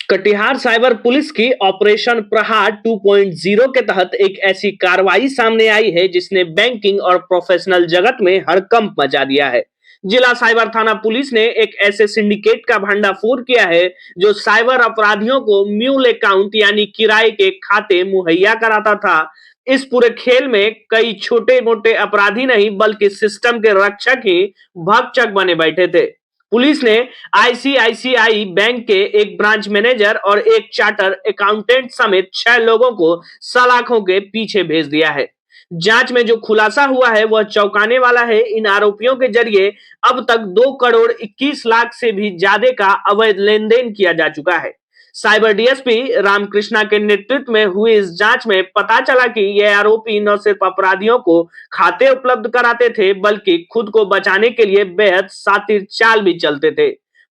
Katihar cyber police की operation प्रहार 2.0 के तहत एक ऐसी कार्रवाई सामने आई है जिसने बैंकिंग और प्रोफेशनल जगत में हड़कंप मचा दिया है। जिला साइबर थाना पुलिस ने एक ऐसे सिंडिकेट का भंडाफोड़ किया है जो साइबर अपराधियों को म्यूल अकाउंट यानी किराए के खाते मुहैया कराता था। इस पूरे खेल में कई छोटे मोटे अपराधी नहीं बल्कि सिस्टम के रक्षक ही भक्षक बने बैठे थे। पुलिस ने आईसीआईसीआई बैंक के एक ब्रांच मैनेजर और एक चार्टर अकाउंटेंट समेत 6 लोगों को सलाखों के पीछे भेज दिया है। जांच में जो खुलासा हुआ है वह चौंकाने वाला है। इन आरोपियों के जरिए अब तक 2 करोड़ 21 लाख से भी ज्यादा का अवैध लेन देन किया जा चुका है। साइबर डीएसपी रामकृष्णा के नेतृत्व में हुई इस जांच में पता चला कि ये आरोपी न सिर्फ अपराधियों को खाते उपलब्ध कराते थे बल्कि खुद को बचाने के लिए बेहद शातिर चाल भी चलते थे।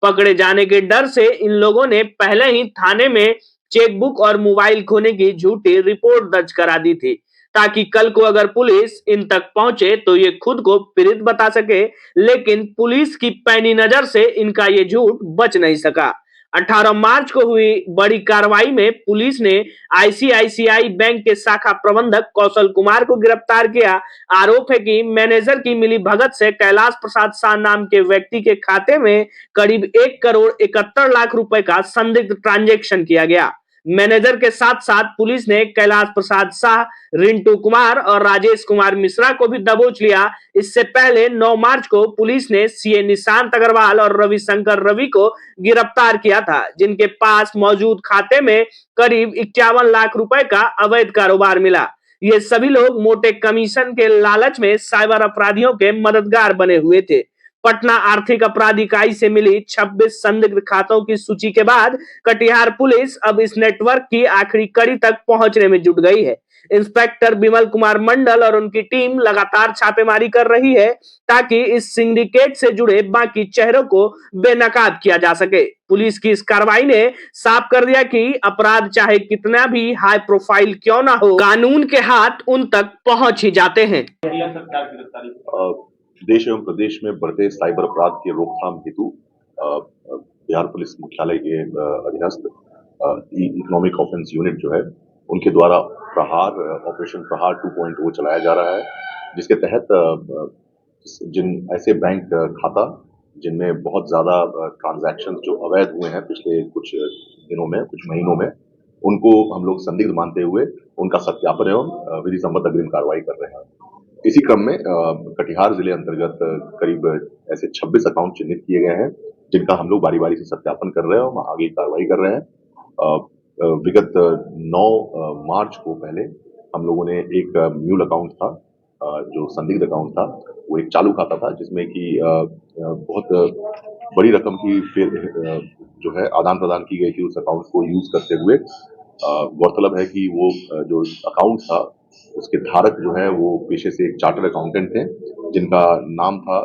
पकड़े जाने के डर से इन लोगों ने पहले ही थाने में चेकबुक और मोबाइल खोने की झूठी रिपोर्ट दर्ज करा दी थी ताकि कल को अगर पुलिस इन तक पहुंचे तो ये खुद को पीड़ित बता सके। लेकिन पुलिस की पैनी नजर से इनका ये झूठ बच नहीं सका। 18 मार्च को हुई बड़ी कार्रवाई में पुलिस ने आईसीआईसीआई बैंक के शाखा प्रबंधक कौशल कुमार को गिरफ्तार किया। आरोप है कि मैनेजर की मिली भगत से कैलाश प्रसाद शाह नाम के व्यक्ति के खाते में करीब 1 करोड़ 71 लाख रुपए का संदिग्ध ट्रांजैक्शन किया गया। मैनेजर के साथ साथ पुलिस ने कैलाश प्रसाद शाह, रिंटू कुमार और राजेश कुमार मिश्रा को भी दबोच लिया। इससे पहले 9 मार्च को पुलिस ने सीए निशांत अग्रवाल और रविशंकर रवि को गिरफ्तार किया था जिनके पास मौजूद खाते में करीब 51 लाख रुपए का अवैध कारोबार मिला। ये सभी लोग मोटे कमीशन के लालच में साइबर अपराधियों के मददगार बने हुए थे। पटना आर्थिक अपराध इकाई से मिली 26 संदिग्ध खातों की सूची के बाद कटिहार पुलिस अब इस नेटवर्क की आखिरी कड़ी तक पहुंचने में जुट गई है। इंस्पेक्टर बिमल कुमार मंडल और उनकी टीम लगातार छापेमारी कर रही है ताकि इस सिंडिकेट से जुड़े बाकी चेहरों को बेनकाब किया जा सके। पुलिस की इस कार्रवाई ने साफ कर दिया कि अपराध चाहे कितना भी हाई प्रोफाइल क्यों ना हो, कानून के हाथ उन तक पहुंच ही जाते हैं। देश एवं प्रदेश में बढ़ते साइबर अपराध की रोकथाम हेतु बिहार पुलिस मुख्यालय के अधीनस्थ इकोनॉमिक ऑफेंस यूनिट जो है उनके द्वारा ऑपरेशन प्रहार 2.0 चलाया जा रहा है, जिसके तहत जिन ऐसे बैंक खाता जिनमें बहुत ज्यादा ट्रांजैक्शन जो अवैध हुए हैं पिछले कुछ दिनों में, कुछ महीनों में, उनको हम लोग संदिग्ध मानते हुए उनका सत्यापन एवं विधि सम्मत अग्रिम कार्रवाई कर रहे हैं। इसी क्रम में कटिहार जिले अंतर्गत करीब ऐसे 26 अकाउंट चिन्हित किए गए हैं जिनका हम लोग बारी बारी से सत्यापन कर रहे हैं और आगे कार्रवाई कर रहे हैं। विगत 9 मार्च को पहले हम लोगों ने एक म्यूल अकाउंट था, जो संदिग्ध अकाउंट था, वो एक चालू खाता था जिसमें कि बहुत बड़ी रकम की फिर जो है आदान प्रदान की गई थी उस अकाउंट को यूज करते हुए। गौरतलब है कि वो जो अकाउंट था उसके धारक जो है वो पेशे से एक चार्टर्ड अकाउंटेंट थे जिनका नाम था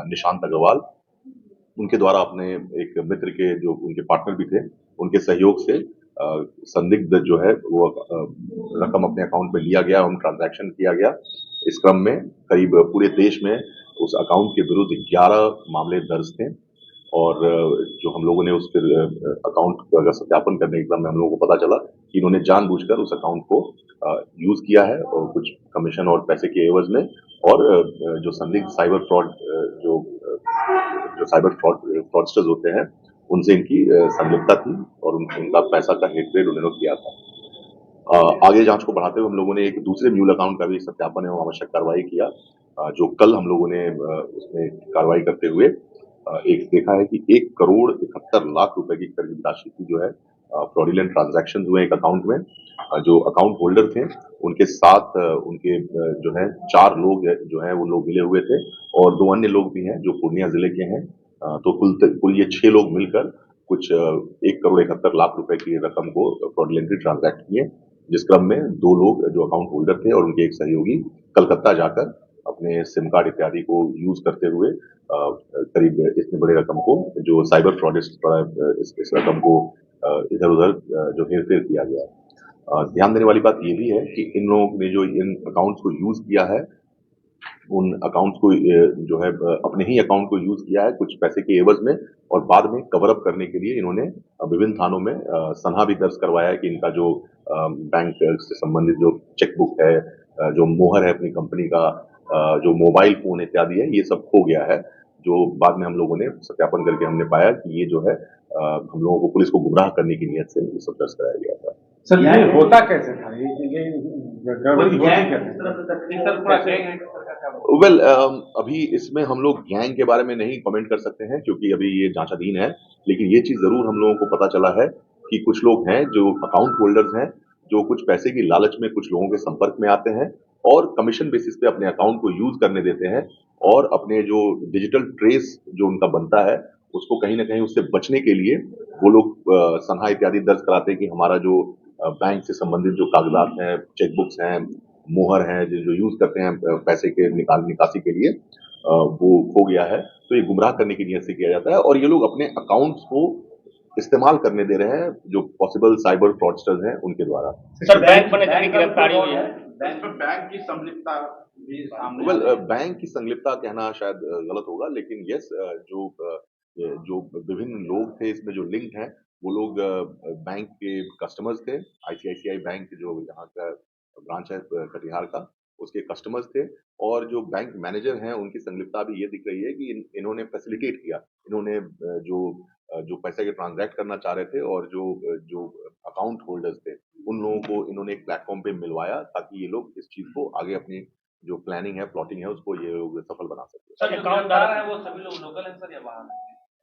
निशांत अग्रवाल। उनके द्वारा अपने एक मित्र के जो उनके पार्टनर भी थे उनके सहयोग से संदिग्ध जो है वो रकम अपने अकाउंट में लिया गया और ट्रांजैक्शन किया गया। इस क्रम में करीब पूरे देश में उस अकाउंट के विरुद्ध 11 मामले दर्ज थे और जो हम लोगों ने उस फिर अकाउंट का सत्यापन करने के क्रम में हम लोगों को पता चला कि इन्होंने जानबूझकर उस अकाउंट को यूज किया है और कुछ कमीशन और पैसे के एवज में, और जो संदिग्ध साइबर फ्रॉड जो साइबर फ्रॉडस्टर्स होते हैं उनसे इनकी संलिप्तता थी और उनका पैसा का हेरफेर उन्होंने किया था। आगे जांच को बढ़ाते हुए हम लोगों ने एक दूसरे म्यूल अकाउंट का भी सत्यापन एवं आवश्यक कार्रवाई किया, जो कल हम लोगों ने उसमें कार्रवाई करते हुए एक देखा है कि 1 करोड़ 71 लाख रुपए की करीब राशि की जो है फ्रॉडुलेंट ट्रांजैक्शन हुए एक अकाउंट में। जो अकाउंट होल्डर थे उनके साथ उनके जो है 4 लोग जो है वो लोग मिले हुए थे और 2 अन्य लोग भी हैं जो पूर्णिया जिले के हैं। तो कुल ये 6 लोग मिलकर कुछ 1 करोड़ 71 लाख रुपए की रकम को फ्रॉडुलेंटली ट्रांजैक्ट किए, जिस क्रम में 2 लोग जो अकाउंट होल्डर थे और उनके एक सहयोगी कलकत्ता जाकर अपने सिम कार्ड इत्यादि को यूज करते हुए करीब इतनी बड़ी रकम को जो साइबर फ्रॉडिस्ट द्वारा इस रकम को इधर उधर जो हेरफेर किया गया। ध्यान देने वाली बात ये भी है कि इन लोगों ने जो इन अकाउंट्स को यूज किया है उन अकाउंट्स को जो है अपने ही अकाउंट को यूज किया है कुछ पैसे के एवज में और बाद में कवर अप करने के लिए इन्होंने विभिन्न थानों में सनहा भी दर्ज करवाया है कि इनका जो बैंक से संबंधित जो चेकबुक है, जो मोहर है अपनी कंपनी का, जो मोबाइल फोन इत्यादि है, ये सब खो गया है। जो बाद में हम लोगों ने सत्यापन करके हमने पाया कि ये जो है हम लोगों को पुलिस को गुमराह करने की नीयत से ये सब दर्ज कराया गया था। सर ये होता कैसे था? ये गड़बड़ी होती कैसे? वेल अभी इसमें हम लोग गैंग के बारे में नहीं कमेंट कर सकते हैं क्योंकि अभी ये जांचाधीन है, लेकिन ये चीज जरूर हम लोगों को पता चला है कि कुछ लोग हैं जो अकाउंट होल्डर्स हैं, जो कुछ पैसे की लालच में कुछ लोगों के संपर्क में आते हैं और कमीशन बेसिस पे अपने अकाउंट को यूज करने देते हैं और अपने जो डिजिटल ट्रेस जो उनका बनता है उसको कहीं ना कहीं उससे बचने के लिए वो लोग सनहा इत्यादि दर्ज कराते हैं कि हमारा जो बैंक से संबंधित जो कागजात हैं, चेकबुक्स हैं, मोहर हैं, जो यूज करते हैं पैसे के निकासी के लिए, वो खो गया है। तो ये गुमराह करने की नीयत से किया जाता है और ये लोग अपने अकाउंट्स को इस्तेमाल करने दे रहे हैं जो पॉसिबल साइबर फ्रॉडस्टर्स हैं उनके द्वारा। सर बैंक मैनेजर की गिरफ्तारी हुई है। बैंक की संलिप्तता भी सामने वेल बैंक की संलिप्तता कहना शायद गलत होगा, लेकिन यस जो विभिन्न लोग थे इसमें जो लिंक हैं वो लोग बैंक के कस्टमर्स थे। आईसीआईसीआई बैंक जो यहाँ का ब्रांच है कटिहार का, उसके कस्टमर्स थे और जो बैंक मैनेजर हैं उनकी संलिप्तता भी ये दिख रही है कि इन्होंने फैसिलिटेट किया। इन्होंने जो पैसे के ट्रांजैक्ट करना चाह रहे थे और जो अकाउंट होल्डर्स थे उन लोगों को इन्होंने एक प्लेटफॉर्म पे मिलवाया ताकि ये लोग इस चीज को आगे अपनी जो प्लानिंग है, प्लॉटिंग है, उसको ये लोग सफल बना सकते सर अकाउंटदार है वो सभी लोग लोकल हैं सर या बाहर?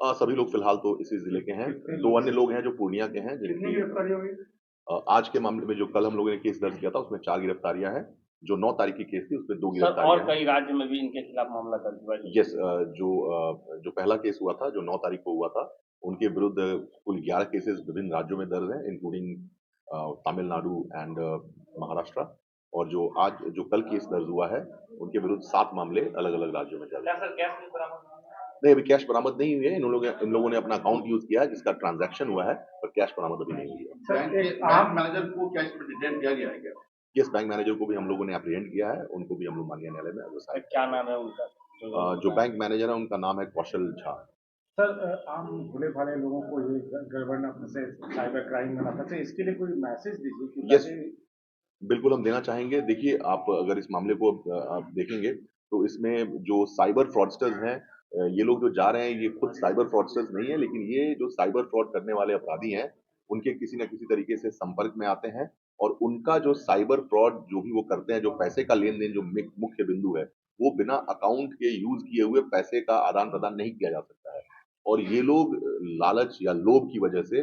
सभी लोग फिलहाल तो इसी जिले के हैं। 2 अन्य लोग हैं जो पूर्णिया के हैं कितनी जिनकी गिरफ्तारी होगी? आज के मामले में जो कल हम लोगों ने केस दर्ज किया था उसमें 4 गिरफ्तारियां हैं। जो 9 तारीख की केस थी उसमें 2 सर और गिरफ्तारियां हैं। कई राज्य में भी इनके खिलाफ मामला दर्ज हुआ है। यस जो पहला केस हुआ था जो 9 तारीख को हुआ था उनके विरुद्ध कुल 11 केसेस विभिन्न राज्यों में दर्ज हैं इंक्लूडिंग तमिलनाडु एंड महाराष्ट्र, और जो कल केस दर्ज हुआ है उनके विरुद्ध 7 मामले अलग-अलग राज्यों में दर्ज हैं। क्या सर कैश भी बरामद हुआ है? नहीं, अभी कैश बरामद नहीं हुई है। इन लोगों ने अपना अकाउंट यूज किया है जिसका ट्रांजैक्शन हुआ है, पर कैश बरामद अभी नहीं हुई है। बैंक मैनेजर को क्या इस पर डिटेन किया गया है क्या? यस, बैंक मैनेजर को भी हम लोगों ने एप्रीहेंड किया है, उनको भी हम लोग माननीय न्यायालय में अग्रसर सर क्या नाम है उनका? जो बैंक मैनेजर है उनका नाम है कौशल झा। सर आम भोले भाले लोगों को ये गड़बड़ न फंसे, साइबर क्राइम में न फंसे, इसके लिए कोई मैसेज दीजिए कि यस, बिल्कुल हम देना चाहेंगे। देखिए, आप अगर इस मामले को आप देखेंगे तो इसमें जो साइबर फ्रॉडस्टर्स हैं, ये लोग जो जा रहे हैं ये खुद साइबर फ्रॉडस्टर्स नहीं है, लेकिन ये जो साइबर फ्रॉड करने वाले अपराधी हैं उनके किसी न किसी तरीके से संपर्क में आते हैं और उनका जो साइबर फ्रॉड जो भी वो करते हैं, जो पैसे का लेन-देन जो मुख्य बिंदु है, वो बिना अकाउंट के यूज़ किए हुए पैसे का आदान-प्रदान नहीं किया जा सकता है। और ये लोग लालच या लोभ की वजह से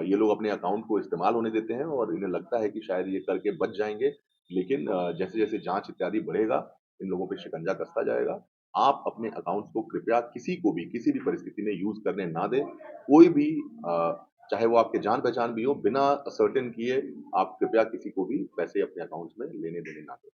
ये लोग अपने अकाउंट को इस्तेमाल होने देते हैं और इन्हें लगता है कि शायद ये करके बच जाएँगे, लेकिन जैसे-जैसे जाँच इत्यादि बढ़ेगा, इन लोगों पे शिकंजा कसता जाएगा। आप अपने अकाउंट्स को कृपया किसी को भी, किसी भी परिस्थिति में यूज़ करने ना दें। कोई भी चाहे वो आपके जान-पहचान भी हो, बिना सर्टेन किए आप कृपया किसी को भी पैसे अपने अकाउंट्स में लेने-देने ना दें।